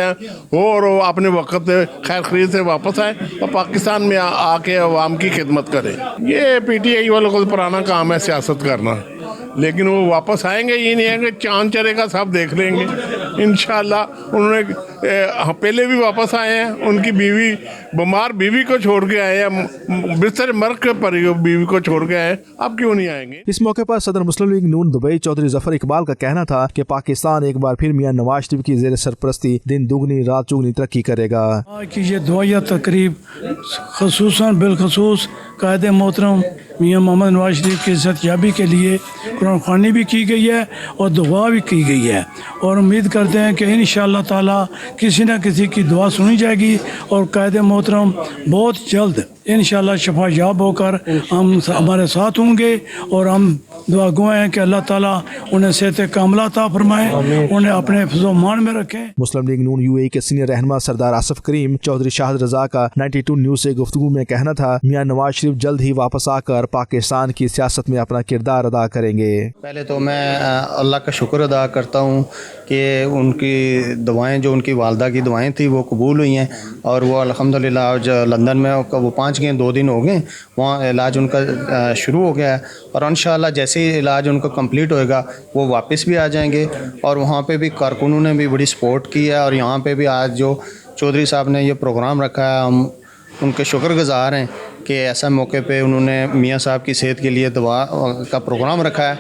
हो और वो अपने वक्त खैर खरीद से वापस आए और पाकिस्तान में आके अवाम की खिदमत करे। ये PTI वालों को पुराना काम है सियासत करना, लेकिन वो वापस आएंगे, ये नहीं है कि चांद चलेगा सब देख लेंगे। इंशाल्लाह उन्होंने पहले भी वापस आए हैं, उनकी बीवी बीमार बीवी को छोड़ के आए हैं, बिस्तर मर्ग पर बीवी को छोड़ के आए, अब क्यों नहीं आएंगे। इस मौके पर सदर मुस्लिम लीग नून दुबई चौधरी जफर इकबाल का कहना था कि पाकिस्तान एक बार फिर मियां नवाज शरीफ की जेर सरपरस्ती दिन दुगनी रात चौगनी तरक्की करेगा। कि ये दुआया तकरीब खसूसन बिलखसूस कायद मोहतरम मियां मोहम्मद नवाज शरीफ की इज़्ज़त याबी के लिए कुरान ख़वानी भी की गई है और दुआ भी की गई है, और उम्मीद करते हैं कि इंशाअल्लाह ताला किसी न किसी की दुआ सुनी जाएगी और कायद मोहतरम बहुत जल्द इंशाअल्लाह शफा याब होकर हम हमारे साथ होंगे, और हम दुआ गो हैं कि अल्लाह ताला उन्हें सेहत कामला अता फरमाए, उन्हें अपने हिफ्ज़-ओ-मान में रखें। मुस्लिम लीग नून यूएई के सीनियर रहनुमा सरदार आसिफ करीम चौधरी शाहिद रजा का 92 न्यूज़ से गुफ्तगू में कहना था मियां नवाज शरीफ जल्द ही वापस आकर पाकिस्तान की सियासत में अपना किरदार अदा करेंगे। पहले तो मैं अल्लाह का शुक्र अदा करता हूँ कि उनकी दुआएं जो उनकी वालदा की दुआएं थी वो कबूल हुई हैं, और वो अल्हम्दुलिल्लाह आज लंदन में वो पहुँच गए, 2 दिन हो गए, वहाँ इलाज उनका शुरू हो गया है, और इंशाअल्लाह जैसे ही इलाज उनका कंप्लीट होएगा वो वापस भी आ जाएंगे। और वहाँ पे भी कारकुनों ने भी बड़ी सपोर्ट की है, और यहाँ पे भी आज जो चौधरी साहब ने ये प्रोग्राम रखा है, हम उनके शुक्रगुज़ार हैं कि ऐसा मौके पे उन्होंने मियाँ साहब की सेहत के लिए दुआ का प्रोग्राम रखा है,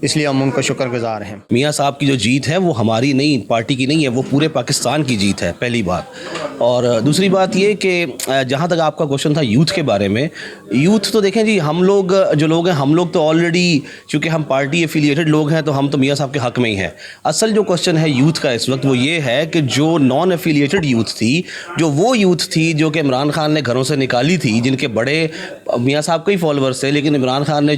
इसलिए हम उनका शुक्रगुज़ार हैं। मियाँ साहब की जो जीत है वो हमारी नहीं, पार्टी की नहीं है, वो पूरे पाकिस्तान की जीत है, पहली बात। और दूसरी बात ये कि जहाँ तक आपका क्वेश्चन था यूथ के बारे में, यूथ तो देखें जी, हम लोग जो लोग हैं, हम लोग तो ऑलरेडी चूँकि हम पार्टी एफिलिएटेड लोग हैं तो हम तो मियाँ साहब के हक़ में ही हैं। असल जो क्वेश्चन है यूथ का इस वक्त वो ये है कि जो नॉन एफिलिएटेड यूथ थी, जो वो यूथ थी जो कि इमरान खान ने घरों से निकाली थी, जिनके बड़े मियाँ साहब के ही फॉलोअर्स थे, लेकिन इमरान खान ने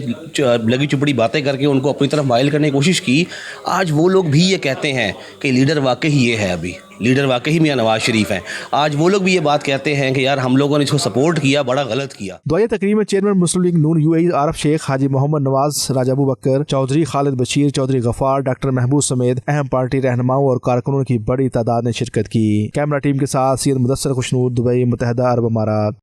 लगी चुपड़ी बातें करके उनको अपनी तरफ माइल करने की कोशिश की, आज वो लोग भी ये कहते हैं कि लीडर वाकई ये है, अभी लीडर वाकई मियां नवाज शरीफ हैं। आज वो लोग भी ये बात कहते हैं कि यार हम लोगों ने इसको सपोर्ट किया, बड़ा गलत किया। दुआया तकरीब में चेयरमैन मुस्लिम लीग नून यूएई आरफ शेख, हाजी मोहम्मद नवाज, राजा अबू बकर चौधरी, खालिद बशीर, चौधरी गफार, डॉक्टर महबूब समेत अहम पार्टी रहनुमाओं और कारकुनों की बड़ी तादाद ने शिरकत की। कैमरा टीम के साथ सैयद मुदस्सर खुशनूर, दुबई, मुत्तहिदा अरब अमारात।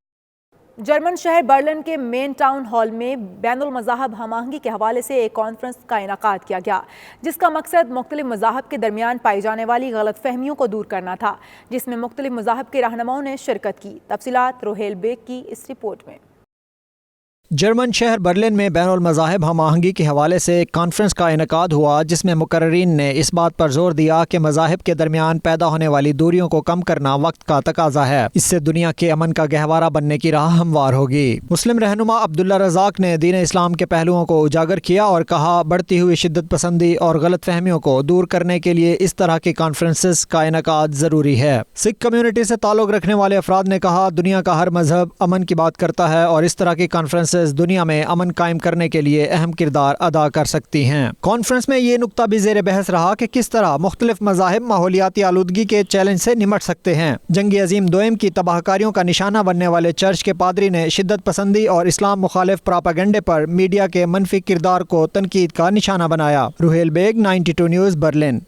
जर्मन शहर बर्लिन के मेन टाउन हॉल में बैनुल मज़ाहब हमआहंगी के हवाले से एक कॉन्फ्रेंस का इनेकाद किया गया, जिसका मकसद मुख्तलिफ मज़ाहब के दरमियान पाई जाने वाली गलत फहमियों को दूर करना था, जिसमें मुख्तलिफ मज़ाहब के रहनुमाओं ने शिरकत की। तफसीलात रोहेल बेग की इस रिपोर्ट में। जर्मन शहर बर्लिन में बैनुल मज़ाहिब हमआहंगी के हवाले से एक कॉन्फ्रेंस का इनेकाद हुआ, जिसमें मुकर्रिरीन ने इस बात पर जोर दिया कि मज़ाहिब के दरमियान पैदा होने वाली दूरियों को कम करना वक्त का तकाजा है। इससे दुनिया के अमन का गहवारा बनने की राह हमवार होगी। मुस्लिम रहनुमा अब्दुल्ला रज़ाक ने दीन इस्लाम के पहलुओं को उजागर किया और कहा, बढ़ती हुई शिद्दत पसंदी और गलत फहमियों को दूर करने के लिए इस तरह की कॉन्फ्रेंसेस का इनेकाद ज़रूरी है। सिख कम्यूनिटी से ताल्लुक़ रखने वाले अफराद ने कहा, दुनिया का हर मजहब अमन की बात करता है और इस तरह की कॉन्फ्रेंस दुनिया में अमन कायम करने के लिए अहम किरदार अदा कर सकती हैं। कॉन्फ्रेंस में ये नुक्ता भी ज़ेर बहस रहा कि किस तरह मुख्तलिफ मज़ाहिब माहौलियाती आलूदगी के चैलेंज से निमट सकते हैं। जंगी अजीम दोयम की तबाहकारियों का निशाना बनने वाले चर्च के पादरी ने शिद्दत पसंदी और इस्लाम मुखालिफ प्रोपेगेंडे पर मीडिया के मनफी किरदार को तनकीद का निशाना बनाया। Rohail Baig, 92 news, Berlin.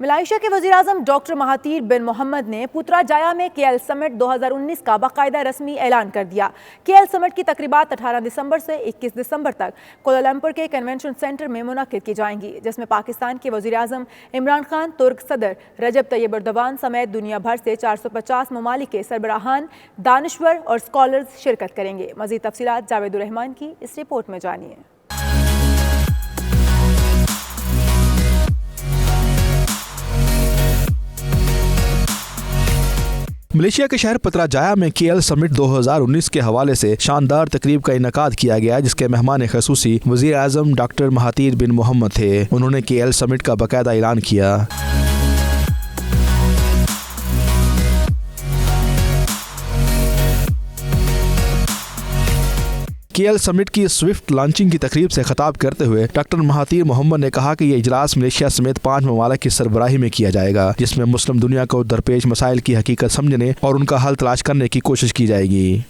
Malaysia के वज़ीर-ए-आज़म डॉक्टर महातीर बिन मोहम्मद ने पुत्राजाया में केएल समिट 2019 का बाकायदा रस्मी ऐलान कर दिया। केएल समिट की तकरीबात 18 दिसंबर से 21 दिसंबर तक कोलालमपुर के कन्वेंशन सेंटर में मुनक्किद की जाएंगी, जिसमें पाकिस्तान के वज़ीर-ए-आज़म इमरान खान, तुर्क सदर रजब तैयब एर्दोगान समेत दुनिया भर से 450 ममालिक के सरबराहान, दानिश्वर और स्कॉलर्स शिरकत करेंगे। मज़ीद तफसीलात जावेद रहमान की इस रिपोर्ट में जानिए। मलेशिया के शहर पतराजाया में केएल समिट 2019 के हवाले से शानदार तकरीब का इनेकाद किया गया, जिसके मेहमान खसूसी वज़ीर आज़म डॉक्टर महातीर बिन मोहम्मद थे। उन्होंने केएल समिट का बाकायदा ऐलान किया। केएल समिट की स्विफ्ट लॉन्चिंग की तकरीब से खिताब करते हुए डॉक्टर महातीर मोहम्मद ने कहा कि यह इजलास मलेशिया समेत 5 ममालिक की सरबराही में किया जाएगा, जिसमें मुस्लिम दुनिया को दरपेश मसाइल की हकीकत समझने और उनका हल तलाश करने की कोशिश की जाएगी।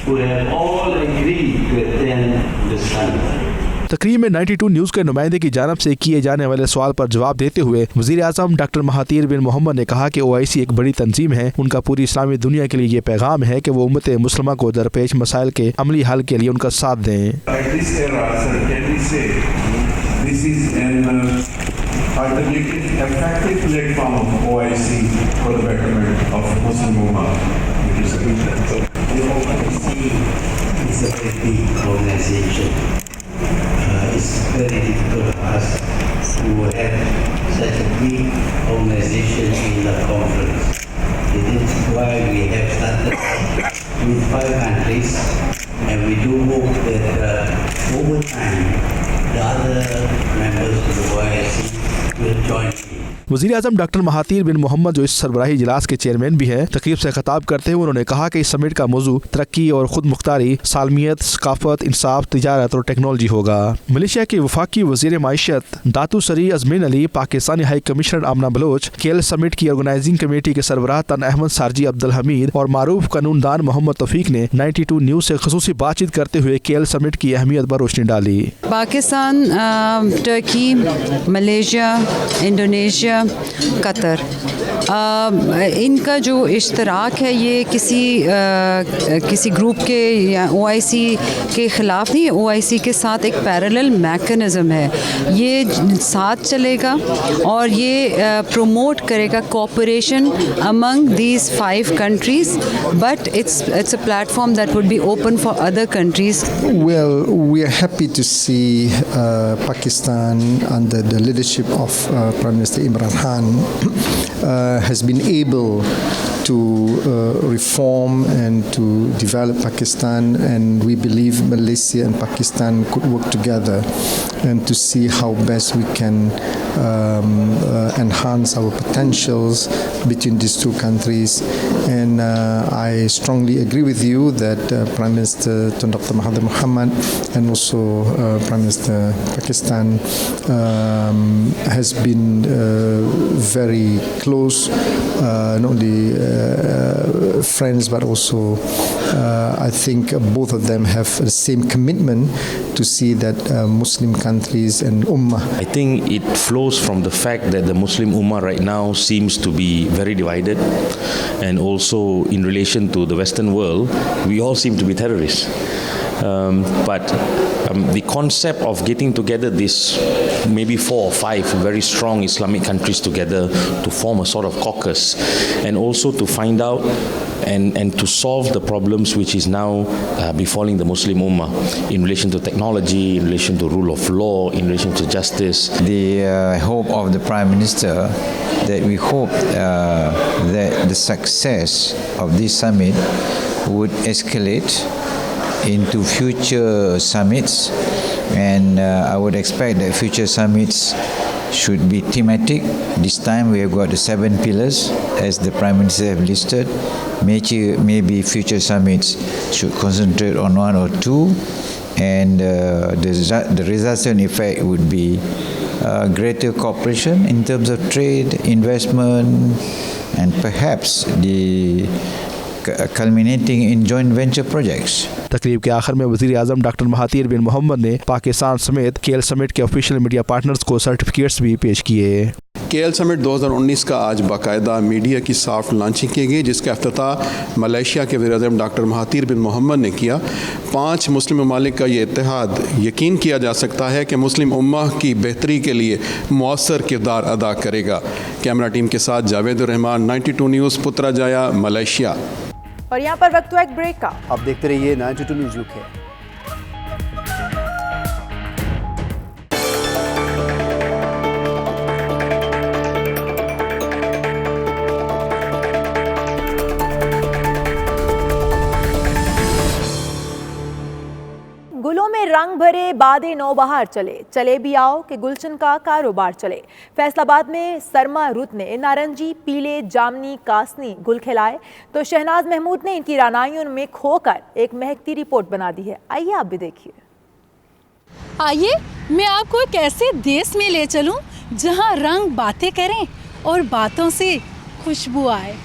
who have all agreed to attend the summit. तकरीब में 92 न्यूज के नुमाइंदे की जानब से किए जाने वाले सवाल पर जवाब देते हुए वज़ीर आज़म डॉक्टर महातीर बिन मोहम्मद ने कहा कि OIC एक बड़ी तंजीम है। उनका पूरी इस्लामी दुनिया के लिए ये पैगाम है कि वो उम्मत मुस्लिमा को दरपेश मसाइल के अमली हल के लिए उनका साथ दें। This is an alternative, effective platform of OIC for the betterment of Muslim Ummah. It is a good platform. The OIC is a very big organization. It's very difficult for us to have such a big organization in the conference. It is why we have started with 5 countries, and we do hope that over time the other members of the OIC will join. वज़ीर आज़म doctor Mahathir बिन मोहम्मद जो इस सरबराही इजलास के chairman भी हैं, तकरीब से खिताब करते हुए उन्होंने कहा कि इस समिट का मौजू तरक्की और खुद मुख्तारी, सालमियत, सकाफत, इंसाफ, तिजारत और टेक्नोलॉजी होगा। मलेशिया के वफाकी वज़ीर माइशत दातू सरी अज़मीन अली, पाकिस्तानी हाई कमिश्नर आमना बलोच, KL समिट की ऑर्गेनाइजिंग कमेटी के सरबराह तन अहमद सारजी अब्दुल हमीद और मारूफ कानूनदान मोहम्मद तौफीक ने 92 न्यूज़ से ख़ुसूसी बातचीत करते हुए KL समिट की अहमियत पर रोशनी डाली। Pakistan, Turkey, Malaysia, Indonesia, Qatar, इनका जो इश्तराक है ये किसी ग्रुप के या OIC के ख़िलाफ़ नहीं, OIC के साथ एक पैरेलल मैकेनिज़्म है। ये साथ चलेगा और ये प्रमोट करेगा cooperation among these 5 countries, but it's a platform that would be open for other countries. Well, we are happy to see Pakistan under the leadership of Prime Minister Imran Khan has been able to reform and to develop Pakistan, and we believe Malaysia and Pakistan could work together and to see how best we can enhance our potentials between these 2 countries. And I strongly agree with you that Prime Minister Tun Dr. Mahathir Mohamad and also Prime Minister Pakistan has been very close, not only friends but also I think both of them have the same commitment to see that Muslim countries and Ummah. I think it flows from the fact that the Muslim Ummah right now seems to be very divided, and also in relation to the Western world, we all seem to be terrorists. But the concept of getting together this maybe 4 or 5 very strong Islamic countries together to form a sort of caucus, and also to find out and to solve the problems which is now befalling the Muslim Ummah in relation to technology, in relation to rule of law, in relation to justice. The hope of the Prime Minister, that we hope that the success of this summit would escalate into future summits, and I would expect that future summits should be thematic. This time we have got the 7 pillars as the Prime Minister have listed. Maybe future summits should concentrate on 1 or 2, and the resultant effect would be greater cooperation in terms of trade, investment, and perhaps the culminating in joint venture projects. तकरीब के आखिर में वज़ीर आज़म doctor Mahathir बिन मोहम्मद ने पाकिस्तान समेत KL summit के official media partners को certificates भी पेश किए। KL समिट 2019 का आज बाकायदा मीडिया की सॉफ्ट लॉन्चिंग की गई, जिसका अफ्ताह मलेशिया के वज़ीर आज़म डॉक्टर महातीर बिन मोहम्मद ने किया। 5 मुस्लिम ममालिक का ये इत्तेहाद यकीन किया जा सकता है कि मुस्लिम उम्मह की बेहतरी के लिए मौसर किरदार अदा करेगा। कैमरा टीम के साथ जावेद रहमान, 92 न्यूज़, पुत्राजाया, मलेशिया। और यहाँ पर वक्त हुआ एक ब्रेक का। आप देखते रहिए 92 न्यूज़ UK। गुलों में रंग भरे बादे नौबहार चले भी आओ कि गुलशन का कारोबार चले। फैसलाबाद में सरमा रुत ने नारंगी, पीले, जामनी, कासनी गुल खिलाए तो शहनाज महमूद ने इनकी रानाइयों में खोकर एक महकती रिपोर्ट बना दी है। आइए आप भी देखिए। आइए मैं आपको एक ऐसे देश में ले चलूं जहां रंग बातें करें और बातों से खुशबू आए।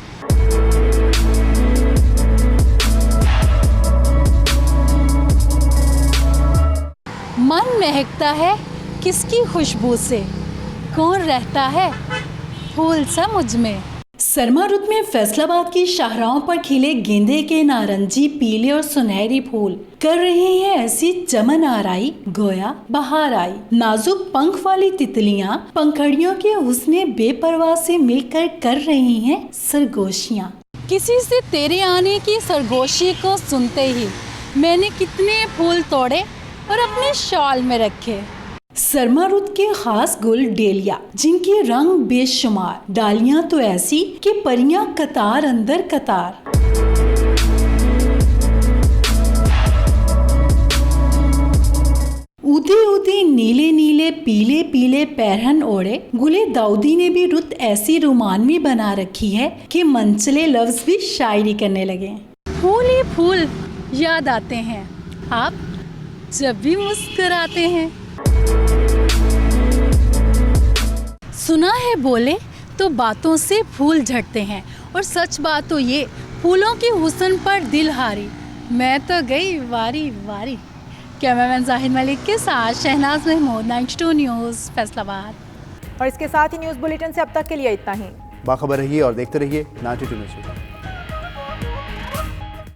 मन महकता है किसकी खुशबू से, कौन रहता है फूल सा मुझ में। सरमा रुत में फैसलाबाद की शाहराहों पर खिले गेंदे के नारंगी, पीले और सुनहरी फूल कर रहे हैं ऐसी चमन आराई, गोया बहार आई। नाजुक पंख वाली तितलियां पंखड़ियों के हुस्ने बेपरवाह से मिलकर कर रही हैं सरगोशियां। किसी से तेरे आने की सरगोशी को सुनते ही मैंने कितने फूल तोड़े और अपने शॉल में रखे। सरमा रुत के खास गुल डेलिया, जिनके रंग बेशुमार, डालियां तो ऐसी कि परियां कतार अंदर कतार। उदे उदे नीले नीले पीले पीले पैरहन ओढ़े गुले दाऊदी ने भी रुत ऐसी रोमानवी बना रखी है कि मनचले लफ्ज भी शायरी करने लगे। फूल ही फूल याद आते हैं आप जब भी मुस्कुराते हैं। सुना है बोले तो बातों से फूल झड़ते हैं, और सच बात तो ये फूलों की हुस्न पर दिल हारी मैं तो गई वारी वारी। कैमरामैन जाहिद मलिक के साथ शहनाज महमूद, 92 न्यूज़ फैसलाबाद। और इसके साथ ही न्यूज़ बुलेटिन से अब तक के लिए इतना ही। बाखबर रहिए और देखते रहिए 92 न्यूज़।